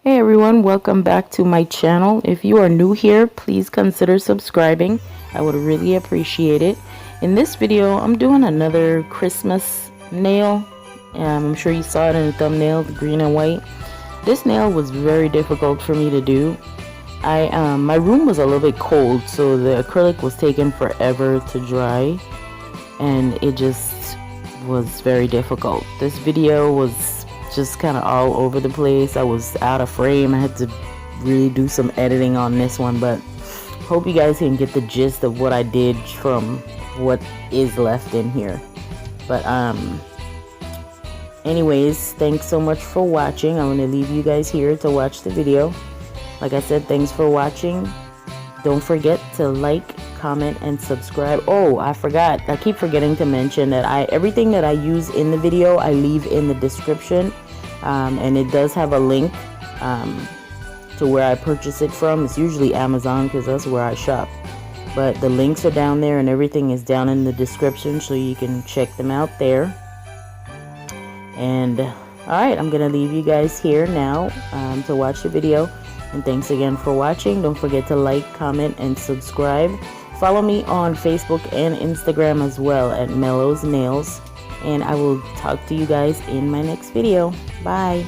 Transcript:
Hey everyone, welcome back to my channel. If you are new here, please consider subscribing. I would really appreciate it. In this video, I'm doing another Christmas nail. I'm sure you saw it in the thumbnail, the green and white. This nail was very difficult for me to do. My room was a little bit cold, so the acrylic was taking forever to dry, and it just was very difficult. This video was just kind of all over the place. I was out of frame. I had to really do some editing on this one, but hope you guys can get the gist of what I did from what is left in here. But anyways, thanks so much for watching. I'm going to leave you guys here to watch the video. Like I said, thanks for watching. Don't forget to like, comment, and subscribe. Oh, I forgot. I keep forgetting to mention that everything that I use in the video, I leave in the description. And it does have a link to where I purchase it from. It's usually Amazon because that's where I shop. But the links are down there and everything is down in the description, so you can check them out there. And alright, I'm going to leave you guys here now to watch the video. And thanks again for watching. Don't forget to like, comment, and subscribe. Follow me on Facebook and Instagram as well at melloznailz. And I will talk to you guys in my next video. Bye.